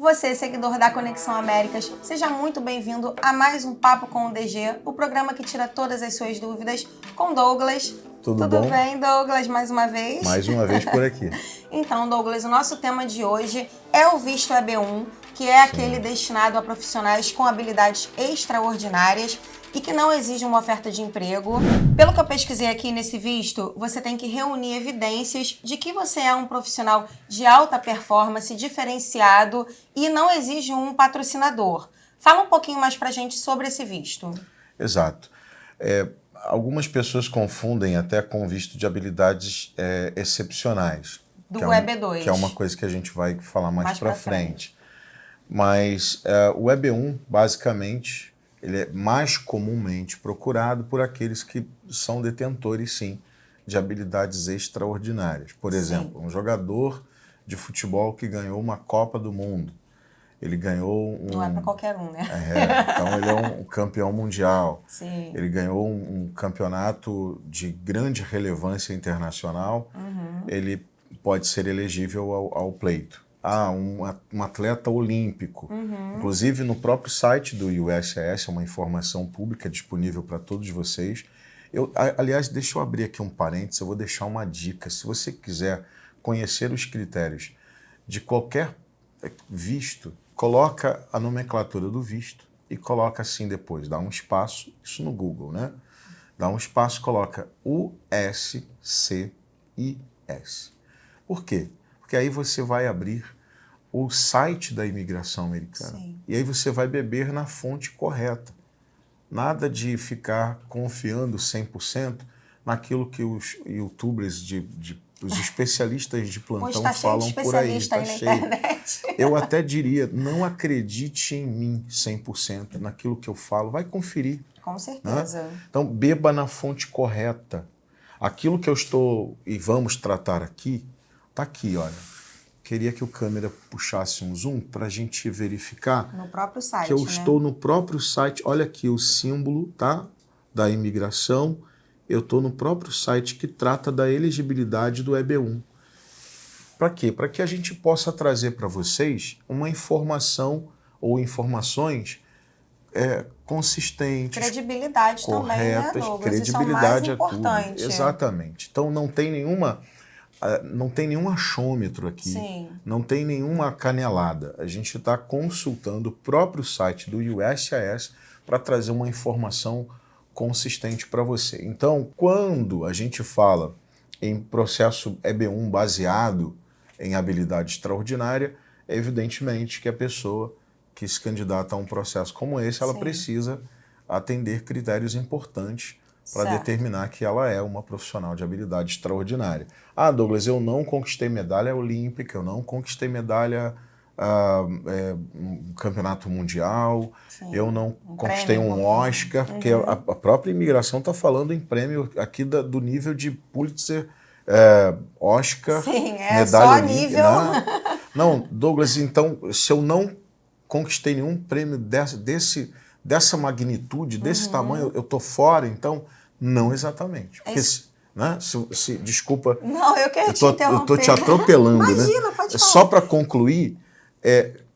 Você, seguidor da Conexão Américas, seja muito bem-vindo a mais um Papo com o DG, o programa que tira todas as suas dúvidas com Douglas. Tudo bom? Bem, Douglas, mais uma vez? Mais uma vez por aqui. Então, Douglas, o nosso tema de hoje é o visto EB1, que é aquele destinado a profissionais com habilidades extraordinárias e que não exigem uma oferta de emprego. Pelo que eu pesquisei aqui nesse visto, você tem que reunir evidências de que você é um profissional de alta performance, diferenciado e não exige um patrocinador. Fala um pouquinho mais pra gente sobre esse visto. Exato. Algumas pessoas confundem até com visto de habilidades excepcionais. Do EB2. Que é uma coisa que a gente vai falar mais pra frente. Mas o EB1, basicamente, ele é mais comumente procurado por aqueles que são detentores, sim, de habilidades extraordinárias. Por exemplo, um jogador de futebol que ganhou uma Copa do Mundo. Ele ganhou um... Não é para qualquer um, né? Então ele é um campeão mundial. Sim. Ele ganhou um campeonato de grande relevância internacional. Ele pode ser elegível ao pleito. Um atleta olímpico. Inclusive, no próprio site do USCIS, é uma informação pública disponível para todos vocês. Aliás, deixa eu abrir aqui um parênteses, eu vou deixar uma dica. Se você quiser conhecer os critérios de qualquer visto, coloca a nomenclatura do visto e coloca assim depois, dá um espaço, isso no Google, né? Dá um espaço, coloca USCIS. Por quê? Porque aí você vai abrir o site da imigração americana. Sim. E aí você vai beber na fonte correta. Nada de ficar confiando 100% naquilo que os youtubers, os especialistas de plantão falam por aí. Tá cheio. Eu até diria, não acredite em mim 100% naquilo que eu falo. Vai conferir. Com certeza. Né? Então, beba na fonte correta. Aquilo que eu estou e vamos tratar aqui, tá aqui, olha. Queria que o câmera puxasse um zoom para a gente verificar no próprio site, que eu estou no próprio site. Olha aqui o símbolo, tá? Da imigração. Eu estou no próprio site que trata da elegibilidade do EB1. Para quê? Para que a gente possa trazer para vocês uma informação ou informações consistentes, credibilidade corretas, também, né, Douglas? credibilidade Isso é o mais importante. Exatamente. Então não tem nenhum achômetro aqui, Sim. não tem nenhuma canelada. A gente está consultando o próprio site do USCIS para trazer uma informação consistente para você. Então, quando a gente fala em processo EB1 baseado em habilidade extraordinária, é evidentemente que a pessoa que se candidata a um processo como esse, ela precisa atender critérios importantes para determinar que ela é uma profissional de habilidade extraordinária. Douglas, eu não conquistei medalha olímpica, eu não conquistei medalha no campeonato mundial, eu não conquistei um Oscar, porque a própria imigração está falando em prêmio aqui do nível de Pulitzer, Oscar, medalha só olímpica. Nível. Não, Douglas, então, se eu não conquistei nenhum prêmio dessa magnitude, desse tamanho, eu estou fora, então, não exatamente. Porque, né, desculpa, não, eu quero te interromper. Eu estou te atropelando. Imagina, né? pode falar. Só para concluir,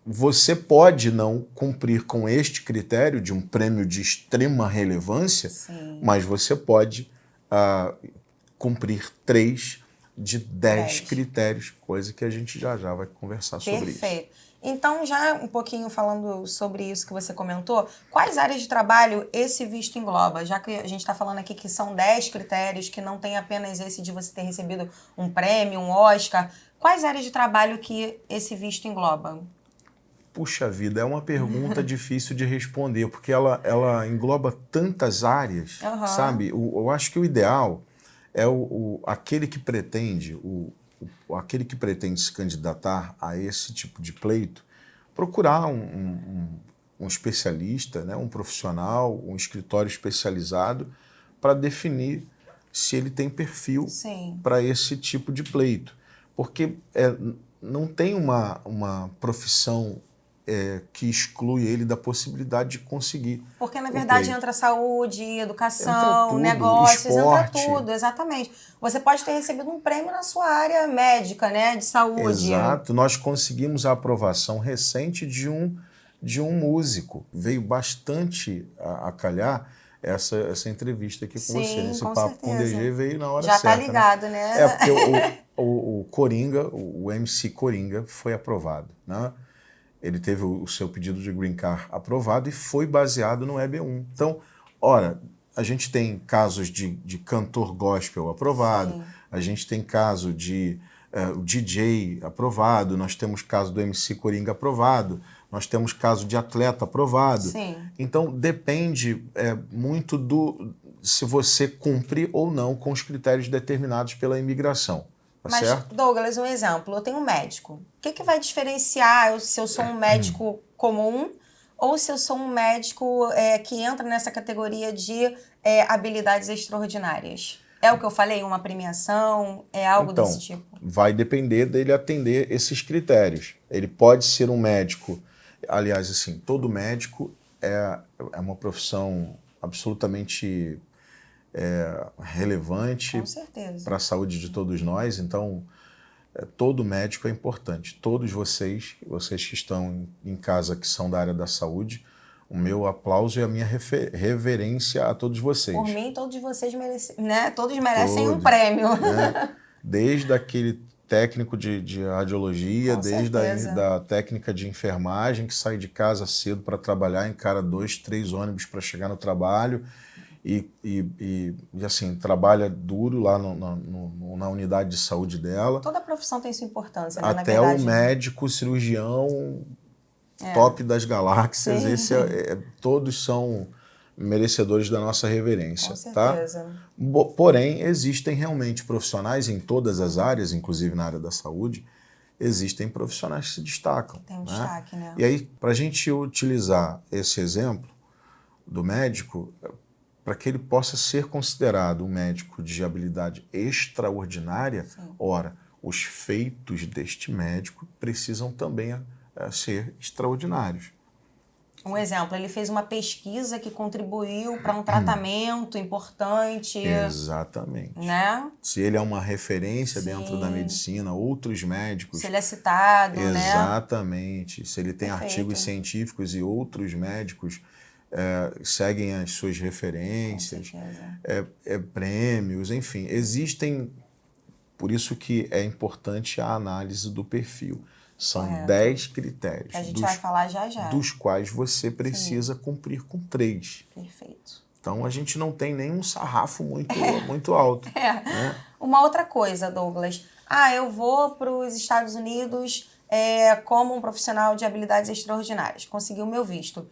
você pode não cumprir com este critério de um prêmio de extrema relevância, mas você pode cumprir 3 de 10 critérios, coisa que a gente já vai conversar sobre isso. Perfeito. Então, já um pouquinho falando sobre isso que você comentou, quais áreas de trabalho esse visto engloba? Já que a gente está falando aqui que são 10 critérios, que não tem apenas esse de você ter recebido um prêmio, um Oscar, quais áreas de trabalho que esse visto engloba? Puxa vida, é uma pergunta difícil de responder, porque ela engloba tantas áreas, sabe? Eu acho que o ideal é aquele que pretende se candidatar a esse tipo de pleito, procurar um especialista, né, um profissional, um escritório especializado para definir se ele tem perfil para esse tipo de pleito. Porque não tem uma profissão que exclui ele da possibilidade de conseguir. Porque, na verdade, emprego. entra saúde, educação, Entra tudo, negócios, esporte. entra tudo, exatamente. Você pode ter recebido um prêmio na sua área médica, né, de saúde. Exato. Nós conseguimos a aprovação recente de um músico. Veio bastante a calhar essa entrevista aqui com você. Esse com papo com o certeza. DG veio na hora Já certa. tá ligado, né? Porque o Coringa, o MC Coringa, foi aprovado, né? Ele teve o seu pedido de green card aprovado e foi baseado no EB1. Então, ora, a gente tem casos de cantor gospel aprovado, Sim. a gente tem caso de DJ aprovado, nós temos caso do MC Coringa aprovado, nós temos caso de atleta aprovado. Sim. Então, depende muito se você cumprir ou não com os critérios determinados pela imigração. Tá Mas, certo? Douglas, um exemplo. Eu tenho um médico. O que vai diferenciar se eu sou um médico comum ou se eu sou um médico que entra nessa categoria de habilidades extraordinárias? É o que eu falei? Uma premiação? É algo desse tipo? Vai depender dele atender esses critérios. Ele pode ser um médico... Aliás, assim, todo médico é uma profissão absolutamente... relevante para a saúde de todos nós, então todo médico é importante. Todos vocês que estão em casa que são da área da saúde, o meu aplauso e a minha reverência a todos vocês. Por mim, todos vocês merecem, né? Todos merecem um prêmio. Né? Desde aquele técnico de radiologia, desde da técnica de enfermagem que sai de casa cedo para trabalhar, encara 2, 3 ônibus para chegar no trabalho, e assim, trabalha duro lá na unidade de saúde dela. Toda profissão tem sua importância, né, até na verdade, o médico, cirurgião, top das galáxias. Todos são merecedores da nossa reverência. Com certeza. Tá? Porém, existem realmente profissionais em todas as áreas, inclusive na área da saúde, existem profissionais que se destacam. Tem um destaque, né? E aí, para a gente utilizar esse exemplo do médico... para que ele possa ser considerado um médico de habilidade extraordinária, ora, os feitos deste médico precisam também ser extraordinários. Um exemplo, ele fez uma pesquisa que contribuiu para um tratamento importante. Exatamente. Né? Se ele é uma referência dentro da medicina, outros médicos... Se ele é citado, né? Exatamente. Se ele tem artigos científicos e outros médicos... seguem as suas referências, prêmios, enfim, existem, por isso que é importante a análise do perfil. São 10 critérios, que a gente vai falar já. dos quais você precisa cumprir com 3. Perfeito. Então a gente não tem nenhum sarrafo muito alto. Né? Uma outra coisa, Douglas. Eu vou para os Estados Unidos como um profissional de habilidades extraordinárias. Consegui o meu visto.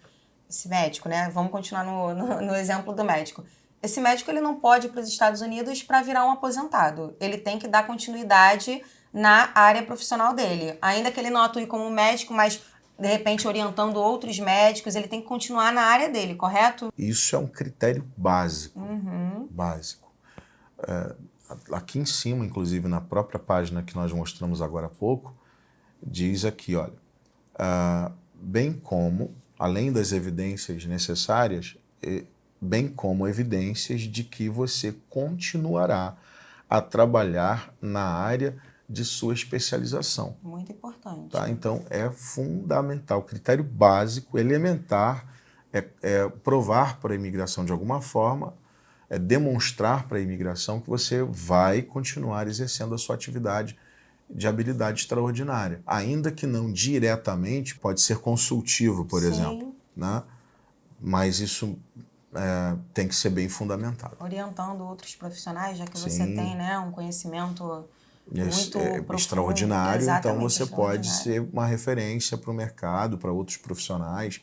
Esse médico, né? Vamos continuar no exemplo do médico. Esse médico ele não pode ir para os Estados Unidos para virar um aposentado. Ele tem que dar continuidade na área profissional dele. Ainda que ele não atue como médico, mas de repente orientando outros médicos, ele tem que continuar na área dele, correto? Isso é um critério básico. Básico. Aqui em cima, inclusive na própria página que nós mostramos agora há pouco, diz aqui, olha, bem como... além das evidências necessárias, bem como evidências de que você continuará a trabalhar na área de sua especialização. Muito importante. Tá? Então, é fundamental, critério básico, elementar, provar para a imigração de alguma forma, demonstrar para a imigração que você vai continuar exercendo a sua atividade de habilidade extraordinária. Ainda que não diretamente, pode ser consultivo, por exemplo. Né? Mas isso tem que ser bem fundamentado. Orientando outros profissionais, já que você tem, né, um conhecimento muito profundo, extraordinário, então você pode ser uma referência para o mercado, para outros profissionais.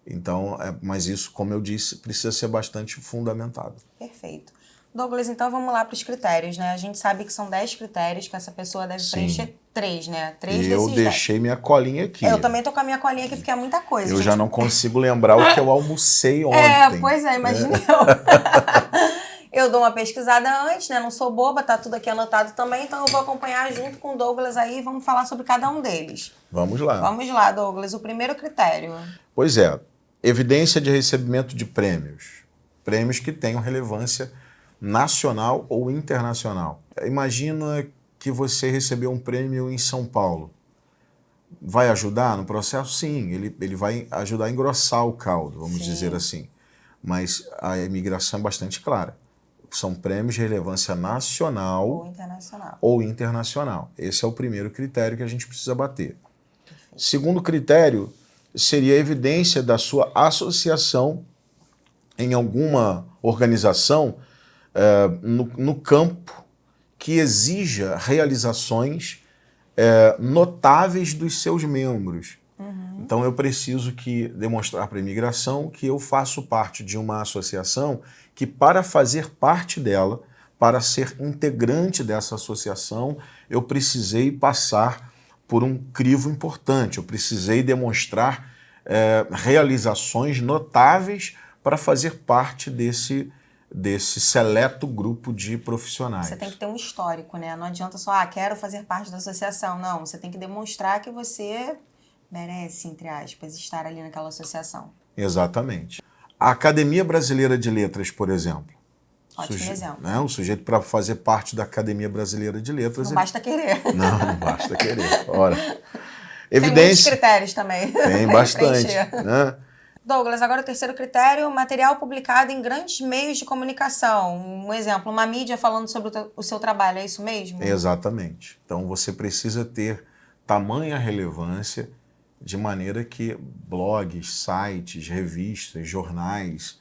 Então, mas isso, como eu disse, precisa ser bastante fundamentado. Perfeito. Douglas, então vamos lá para os critérios, né? A gente sabe que são 10 critérios que essa pessoa deve preencher 3, né? 3 desses 10. Eu deixei minha colinha aqui. Eu também tô com a minha colinha aqui porque é muita coisa. Eu já não consigo lembrar o que eu almocei ontem. Pois é, imagina eu. Eu dou uma pesquisada antes, né? Não sou boba, tá tudo aqui anotado também, então eu vou acompanhar junto com o Douglas aí e vamos falar sobre cada um deles. Vamos lá. Vamos lá, Douglas. O primeiro critério. Pois é, evidência de recebimento de prêmios. Prêmios que tenham relevância nacional ou internacional. Imagina que você recebeu um prêmio em São Paulo. Vai ajudar no processo? Sim, ele vai ajudar a engrossar o caldo, vamos dizer assim. Mas a imigração é bastante clara. São prêmios de relevância nacional ou internacional. Esse é o primeiro critério que a gente precisa bater. Segundo critério seria a evidência da sua associação em alguma organização no campo que exija realizações notáveis dos seus membros. Então eu preciso demonstrar para a imigração que eu faço parte de uma associação que, para fazer parte dela, para ser integrante dessa associação, eu precisei passar por um crivo importante, eu precisei demonstrar realizações notáveis para fazer parte desse seleto grupo de profissionais. Você tem que ter um histórico, né? Não adianta só, quero fazer parte da associação. Não, você tem que demonstrar que você merece, entre aspas, estar ali naquela associação. Exatamente. A Academia Brasileira de Letras, por exemplo. Ótimo exemplo. Né? O sujeito, para fazer parte da Academia Brasileira de Letras... Não basta querer. Não basta querer. Ora, evidência... Tem muitos critérios também. Tem bastante. Né? Douglas, agora o terceiro critério, material publicado em grandes meios de comunicação. Um exemplo, uma mídia falando sobre o seu trabalho, é isso mesmo? Exatamente. Então você precisa ter tamanha relevância de maneira que blogs, sites, revistas, jornais,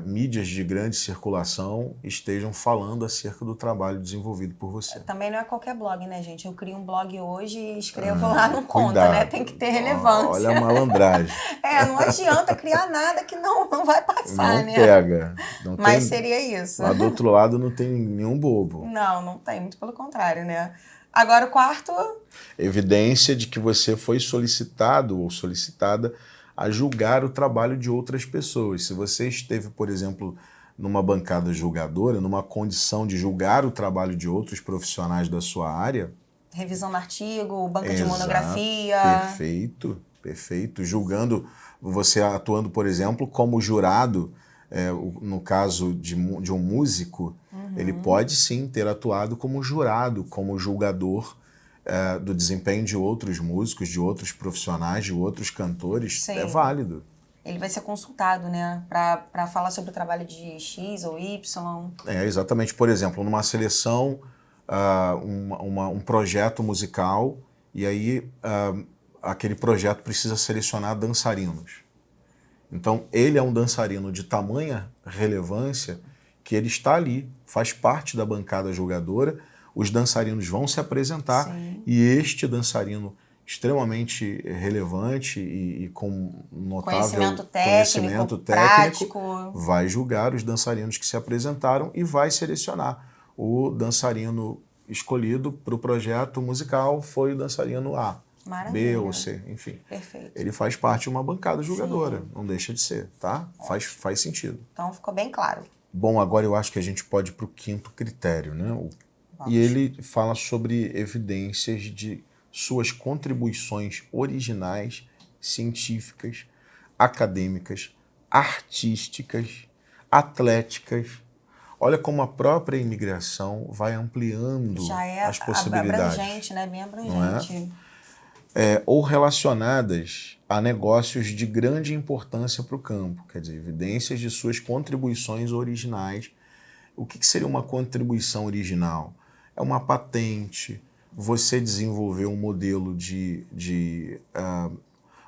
mídias de grande circulação estejam falando acerca do trabalho desenvolvido por você. Também não é qualquer blog, né, gente? Eu crio um blog hoje e escrevo lá, não conta, né? Tem que ter relevância. Olha a malandragem. Não adianta criar nada que não vai passar, não né? Pega. Mas seria isso. Lá do outro lado não tem nenhum bobo. Não tem, muito pelo contrário, né? Agora o quarto... Evidência de que você foi solicitado ou solicitada a julgar o trabalho de outras pessoas. Se você esteve, por exemplo, numa bancada julgadora, numa condição de julgar o trabalho de outros profissionais da sua área... Revisão do artigo, banco de monografia... Perfeito. Julgando, você atuando, por exemplo, como jurado, no caso de um músico, ele pode sim ter atuado como jurado, como julgador do desempenho de outros músicos, de outros profissionais, de outros cantores. Sim. É válido. Ele vai ser consultado, né, para falar sobre o trabalho de X ou Y. Exatamente. Por exemplo, numa seleção, um projeto musical, e aí aquele projeto precisa selecionar dançarinos. Então, ele é um dançarino de tamanha relevância que ele está ali, faz parte da bancada julgadora, os dançarinos vão se apresentar. Sim. E este dançarino extremamente relevante e com notável conhecimento técnico vai julgar os dançarinos que se apresentaram e vai selecionar. O dançarino escolhido para o projeto musical foi o dançarino A. Maravilha. B ou C, enfim. Perfeito. Ele faz parte de uma bancada julgadora, sim. Não deixa de ser, tá? Faz sentido. Então ficou bem claro. Bom, agora eu acho que a gente pode ir para o quinto critério, né? E ele fala sobre evidências de suas contribuições originais, científicas, acadêmicas, artísticas, atléticas. Olha como a própria imigração vai ampliando as possibilidades. Abrangente, né? Bem abrangente. Ou relacionadas a negócios de grande importância para o campo, quer dizer, evidências de suas contribuições originais. O que seria uma contribuição original? É uma patente, você desenvolveu um modelo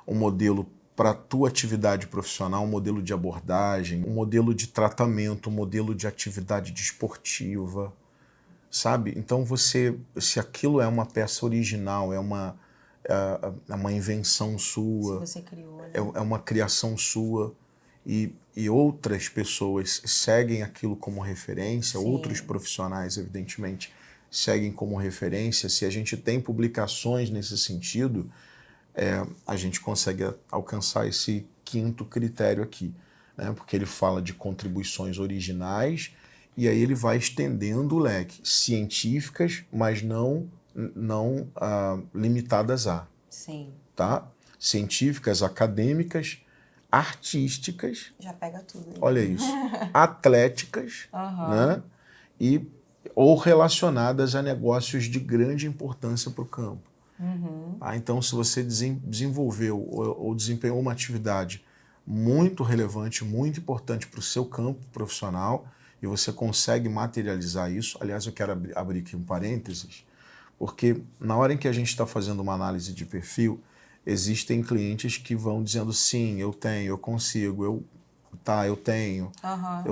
um modelo para a tua atividade profissional, um modelo de abordagem, um modelo de tratamento, um modelo de atividade desportiva, sabe? Então se aquilo é uma peça original, é uma invenção sua, você criou, né? É uma criação sua e outras pessoas seguem aquilo como referência, sim. Outros profissionais, evidentemente, seguem como referência. Se a gente tem publicações nesse sentido, a gente consegue alcançar esse quinto critério aqui, né? Porque ele fala de contribuições originais E aí ele vai estendendo o leque. Científicas, mas não limitadas a. Sim. Tá? Científicas, acadêmicas, artísticas. Já pega tudo. Olha isso. Atléticas, né? Ou relacionadas a negócios de grande importância para o campo. Então, se você desenvolveu ou desempenhou uma atividade muito relevante, muito importante para o seu campo profissional, e você consegue materializar isso, aliás, eu quero abrir aqui um parênteses, porque na hora em que a gente está fazendo uma análise de perfil, existem clientes que vão dizendo sim, eu tenho, eu consigo, eu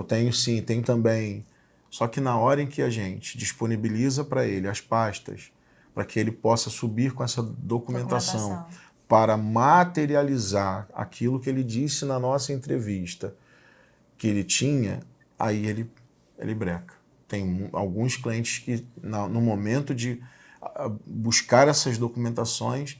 tenho sim, tenho também. Só que na hora em que a gente disponibiliza para ele as pastas, para que ele possa subir com essa documentação para materializar aquilo que ele disse na nossa entrevista que ele tinha, aí ele breca. Tem alguns clientes que no momento de buscar essas documentações,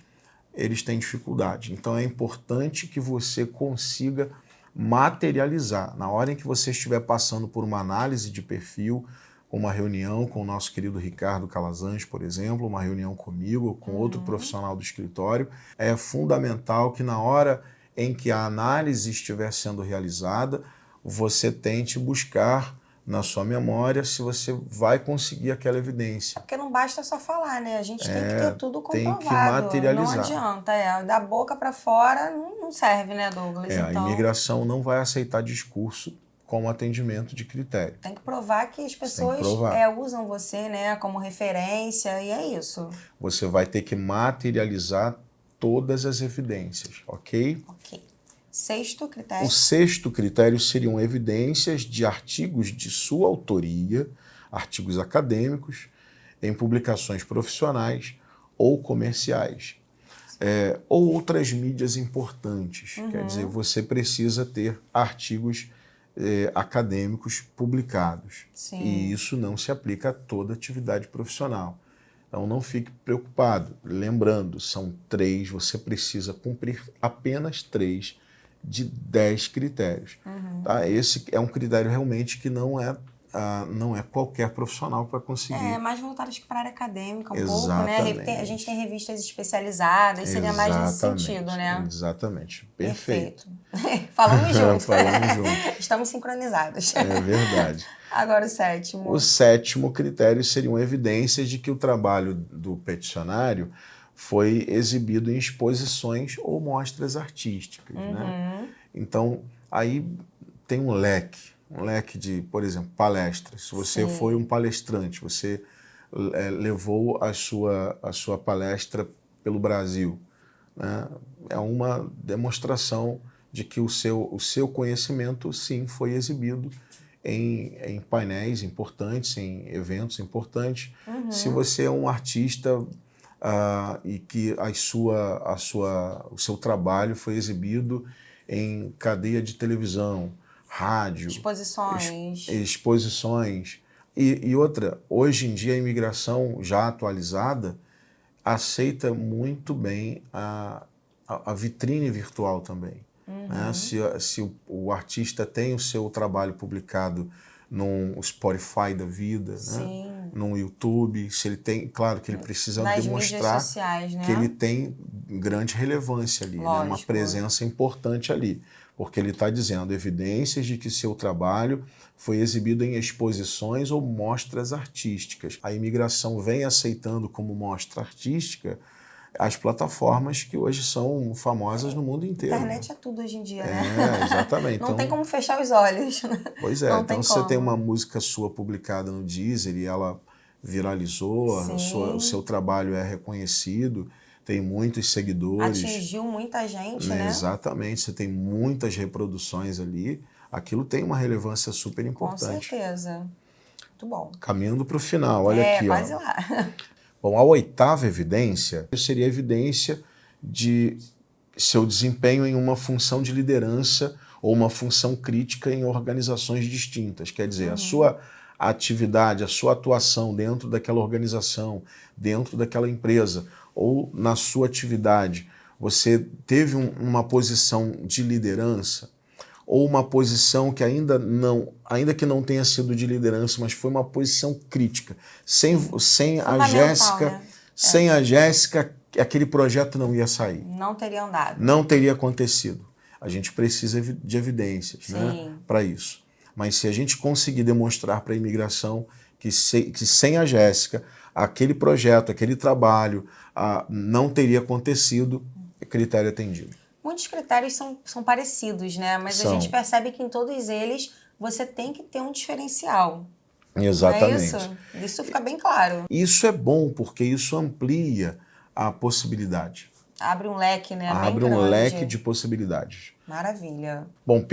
eles têm dificuldade. Então é importante que você consiga materializar. Na hora em que você estiver passando por uma análise de perfil, uma reunião com o nosso querido Ricardo Calazans, por exemplo, uma reunião comigo ou com outro profissional do escritório, é fundamental que na hora em que a análise estiver sendo realizada, você tente buscar na sua memória se você vai conseguir aquela evidência. Porque não basta só falar, né? A gente tem que ter tudo comprovado. Tem que materializar. Não adianta, da boca para fora não serve, né, Douglas? A imigração não vai aceitar discurso como atendimento de critério. Tem que provar que as pessoas usam você, né, como referência, e é isso. Você vai ter que materializar todas as evidências, ok? Ok. Sexto critério. O sexto critério seriam evidências de artigos de sua autoria, artigos acadêmicos, em publicações profissionais ou comerciais, ou outras mídias importantes. Quer dizer, você precisa ter artigos acadêmicos publicados. Sim. E isso não se aplica a toda atividade profissional. Então não fique preocupado. Lembrando, são 3, você precisa cumprir apenas 3 de 10 critérios. Tá? Esse é um critério realmente que não é qualquer profissional que vai conseguir. É mais voltado para a área acadêmica pouco, né? A gente tem revistas especializadas, seria mais nesse sentido, né? Exatamente. Perfeito. Falamos junto. Falamos junto. Estamos sincronizados. É verdade. Agora o sétimo. O sétimo critério seriam evidências de que o trabalho do peticionário foi exibido em exposições ou mostras artísticas. Né? Então, aí tem um leque de, por exemplo, palestras. Se você foi um palestrante, você levou a sua palestra pelo Brasil, né? É uma demonstração de que o seu conhecimento, sim, foi exibido em painéis importantes, em eventos importantes. Se você é um artista e que o seu trabalho foi exibido em cadeia de televisão, rádio, exposições. E outra, hoje em dia a imigração já atualizada aceita muito bem a vitrine virtual também. Né? Se o artista tem o seu trabalho publicado num Spotify da vida, né? Num YouTube, se ele tem, claro que ele precisa demonstrar sociais, né? que ele tem grande relevância ali, né? Uma presença importante ali, porque ele está dizendo evidências de que seu trabalho foi exibido em exposições ou mostras artísticas. A imigração vem aceitando como mostra artística as plataformas que hoje são famosas no mundo inteiro. A internet é tudo hoje em dia, né? Exatamente. Não tem como fechar os olhos. Pois é, então você tem uma música sua publicada no Deezer e ela viralizou, o seu trabalho é reconhecido, tem muitos seguidores. Atingiu muita gente, né? Exatamente, você tem muitas reproduções ali, aquilo tem uma relevância super importante. Com certeza. Muito bom. Caminhando para o final, olha aqui. Quase lá. Bom, a oitava evidência seria a evidência de seu desempenho em uma função de liderança ou uma função crítica em organizações distintas. Quer dizer, a sua atividade, a sua atuação dentro daquela organização, dentro daquela empresa ou na sua atividade, você teve uma posição de liderança ou uma posição que ainda que não tenha sido de liderança, mas foi uma posição crítica. Sem a Jéssica, né? sem a Jéssica, aquele projeto não ia sair. Não teria andado. Não teria acontecido. A gente precisa de evidências, né, para isso. Mas se a gente conseguir demonstrar para a imigração que sem a Jéssica, aquele projeto, aquele trabalho não teria acontecido, é critério atendido. Muitos critérios são parecidos, né? Mas a gente percebe que em todos eles você tem que ter um diferencial. Exatamente. Não é isso? Isso fica bem claro. Isso é bom, porque isso amplia a possibilidade. Abre um leque, né? Abre um leque de possibilidades. Maravilha. Bom,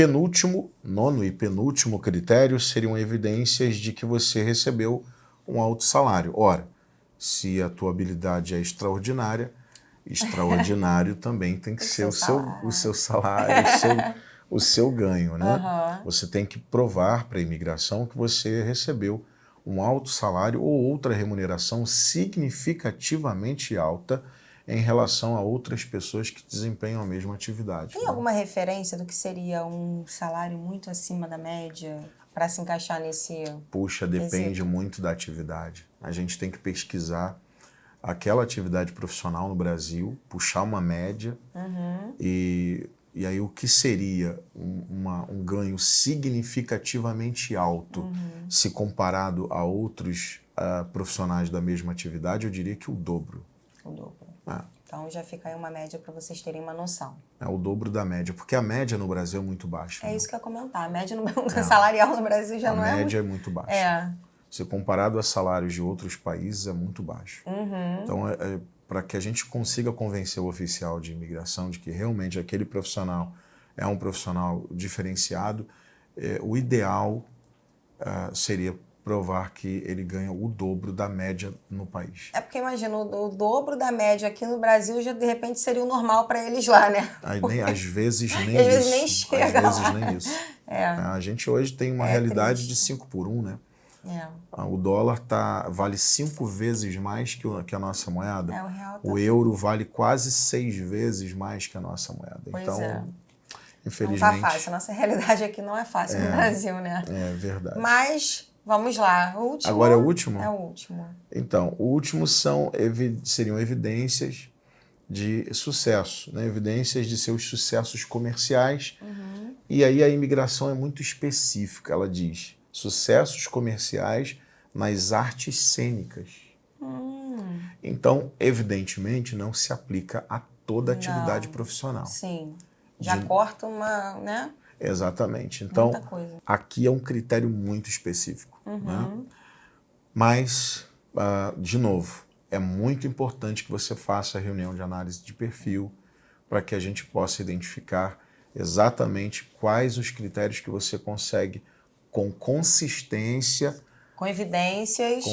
nono e penúltimo critério seriam evidências de que você recebeu um alto salário. Ora, se a tua habilidade é extraordinário também tem que ser o seu salário, o seu ganho, né? Você tem que provar para a imigração que você recebeu um alto salário ou outra remuneração significativamente alta em relação a outras pessoas que desempenham a mesma atividade. Tem alguma referência do que seria um salário muito acima da média para se encaixar nesse... Puxa, depende muito da atividade. A gente tem que pesquisar aquela atividade profissional no Brasil, puxar uma média e aí o que seria um ganho significativamente alto se comparado a outros profissionais da mesma atividade, eu diria que o dobro. O dobro. Então já fica aí uma média para vocês terem uma noção. É o dobro da média, porque a média no Brasil é muito baixa. É isso que eu ia comentar. A média salarial no Brasil já não é... A média é muito baixa. Se comparado a salários de outros países, é muito baixo. Então, para que a gente consiga convencer o oficial de imigração de que realmente aquele profissional é um profissional diferenciado, o ideal seria provar que ele ganha o dobro da média no país. É porque imagina, o dobro da média aqui no Brasil já de repente seria o normal para eles lá, né? Às vezes nem às isso. Vezes nem chega às vezes nem isso. A gente hoje tem uma realidade de 5 por 1, né? O dólar vale 5 vezes mais que a nossa moeda. O real o euro vale quase 6 vezes mais que a nossa moeda. Pois então, infelizmente... Não tá fácil. A nossa realidade aqui não é fácil no Brasil, né? É verdade. Mas... Vamos lá, o último... Agora é o último? É o último. Então, o último seriam evidências de sucesso, né? Evidências de seus sucessos comerciais. E aí a imigração é muito específica, ela diz sucessos comerciais nas artes cênicas. Então, evidentemente, não se aplica a toda atividade profissional. Sim, já corta uma, né? Exatamente. Então, aqui é um critério muito específico. Né? Mas, de novo, é muito importante que você faça a reunião de análise de perfil para que a gente possa identificar exatamente quais os critérios que você consegue com consistência, com evidências,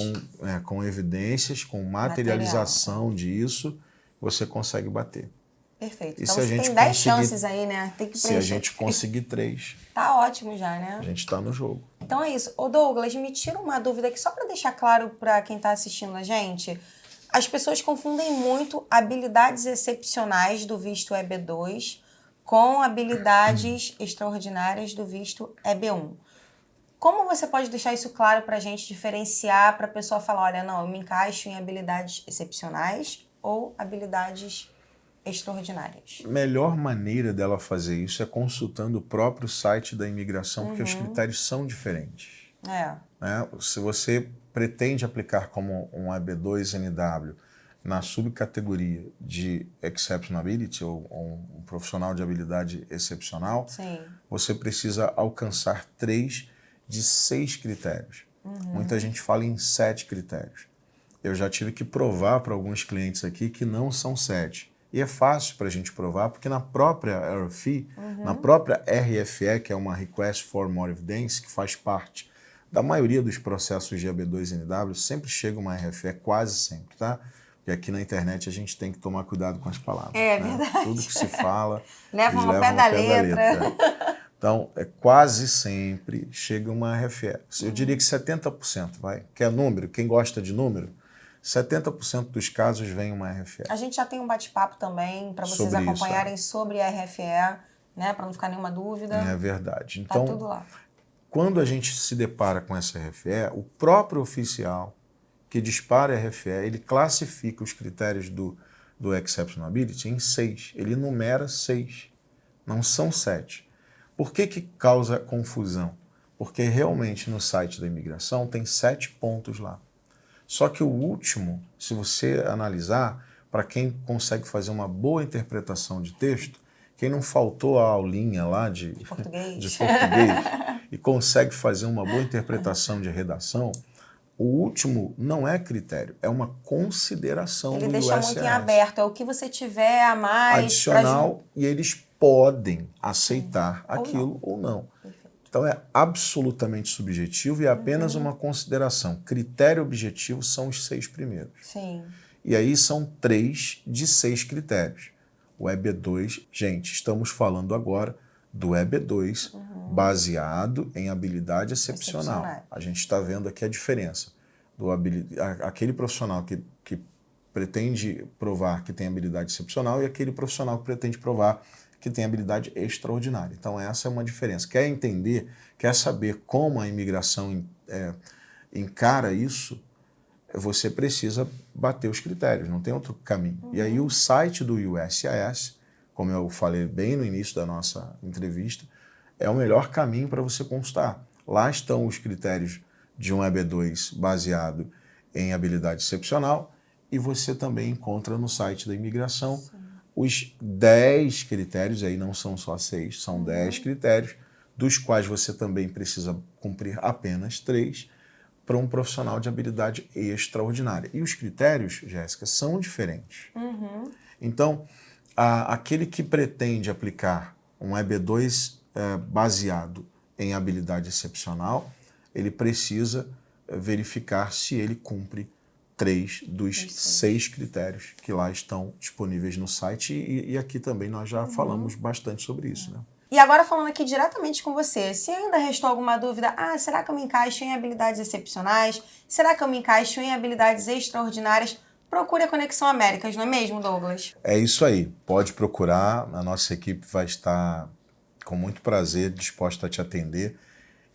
com evidências, com materialização disso, você consegue bater. Perfeito. E então se a você gente tem 10 chances aí, né? Tem que se a gente conseguir 3... Tá ótimo já, né? A gente tá no jogo. Então é isso. Ô Douglas, me tira uma dúvida aqui, só para deixar claro para quem tá assistindo a gente. As pessoas confundem muito habilidades excepcionais do visto EB2 com habilidades extraordinárias do visto EB1. Como você pode deixar isso claro para a gente, diferenciar para a pessoa falar, olha, não, eu me encaixo em habilidades excepcionais ou habilidades extraordinárias? A melhor maneira dela fazer isso é consultando o próprio site da imigração, porque os critérios são diferentes. Né? Se você pretende aplicar como um EB2NW na subcategoria de Exceptionability, ou um profissional de habilidade excepcional, você precisa alcançar 3 de 6 critérios. Muita gente fala em 7 critérios. Eu já tive que provar para alguns clientes aqui que não são 7. E é fácil para a gente provar, porque na própria RFE, na própria RFE, que é uma Request for More Evidence, que faz parte da maioria dos processos de EB2NW, sempre chega uma RFE, quase sempre, tá? Porque aqui na internet a gente tem que tomar cuidado com as palavras. É verdade. Tudo que se fala, levam ao pé da letra. Então, quase sempre chega uma RFE. Eu diria que 70%, vai. Quer número? Quem gosta de número? 70% dos casos vem uma RFE. A gente já tem um bate-papo também para vocês acompanharem sobre a RFE. né? Para não ficar nenhuma dúvida. É verdade. Tá Então, tudo lá. quando a gente se depara com essa RFE, o próprio oficial que dispara a RFE, ele classifica os critérios do Exceptionability em 6. Ele numera 6, não são 7. Por que causa confusão? Porque realmente no site da imigração tem 7 pontos lá. Só que o último, se você analisar, para quem consegue fazer uma boa interpretação de texto, quem não faltou a aulinha lá de Português. de português e consegue fazer uma boa interpretação de redação, o último não é critério, é uma consideração Ele do deixa USS. muito em aberto, é o que você tiver a mais. Adicional, e eles podem aceitar aquilo ou não. Então é absolutamente subjetivo e é apenas uma consideração. Critério objetivo são os 6 primeiros. Sim. E aí são 3 de 6 critérios. O EB2, gente, estamos falando agora do EB2 baseado em habilidade excepcional. A gente está vendo aqui a diferença. Aquele profissional que pretende provar que tem habilidade excepcional e aquele profissional que pretende provar que tem habilidade extraordinária. Então essa é uma diferença. Quer entender, quer saber como a imigração encara isso, você precisa bater os critérios, não tem outro caminho. E aí o site do USCIS, como eu falei bem no início da nossa entrevista, é o melhor caminho para você consultar. Lá estão os critérios de um EB2 baseado em habilidade excepcional e você também encontra no site da imigração os 10 critérios, aí não são só 6, são 10 critérios, dos quais você também precisa cumprir apenas 3 para um profissional de habilidade extraordinária. E os critérios, Jéssica, são diferentes. Então, aquele que pretende aplicar um EB2 baseado em habilidade excepcional, ele precisa verificar se ele cumpre 3 dos 6 critérios que lá estão disponíveis no site e aqui também nós já falamos bastante sobre isso, né? E agora falando aqui diretamente com você, se ainda restou alguma dúvida, será que eu me encaixo em habilidades excepcionais? Será que eu me encaixo em habilidades extraordinárias? Procure a Conexão Américas, não é mesmo, Douglas? É isso aí, pode procurar, a nossa equipe vai estar com muito prazer disposta a te atender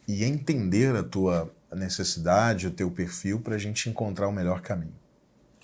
e entender a tua necessidade, o teu perfil, para a gente encontrar o melhor caminho.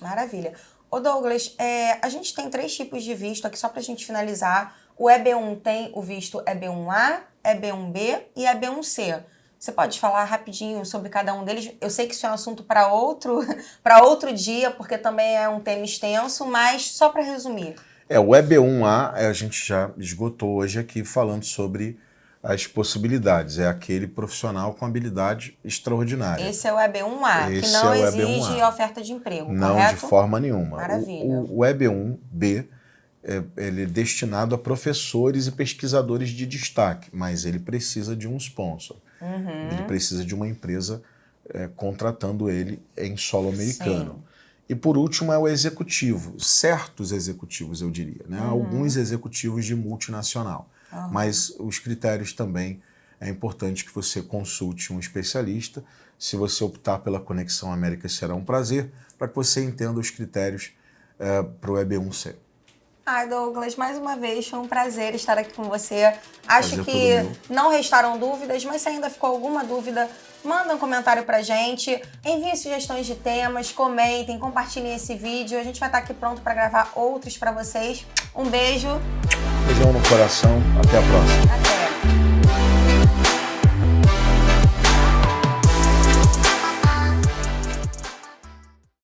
Maravilha. Ô Douglas, a gente tem 3 tipos de visto aqui, só para a gente finalizar. O EB1 tem o visto EB1A, EB1B e EB1C. Você pode falar rapidinho sobre cada um deles? Eu sei que isso é um assunto para outro dia, porque também é um tema extenso, mas só para resumir. O EB1A a gente já esgotou hoje aqui falando sobre as possibilidades. É aquele profissional com habilidade extraordinária. Esse é o EB1A, Esse que não é o exige EB1A. oferta de emprego, Não, correto? de forma nenhuma. Maravilha. O EB1B, ele é destinado a professores e pesquisadores de destaque, mas ele precisa de um sponsor. Ele precisa de uma empresa contratando ele em solo americano. Sim. E por último é o executivo, certos executivos eu diria, né? Alguns executivos de multinacional. Mas os critérios também é importante que você consulte um especialista. Se você optar pela Conexão Américas, será um prazer, para que você entenda os critérios para o EB1C. Douglas, mais uma vez foi um prazer estar aqui com você. Acho Prazer que todo meu. não restaram dúvidas, mas se ainda ficou alguma dúvida, manda um comentário pra gente, envie sugestões de temas, comentem, compartilhem esse vídeo. A gente vai estar aqui pronto para gravar outros para vocês. Um beijo. Beijão no coração. Até a próxima. Até.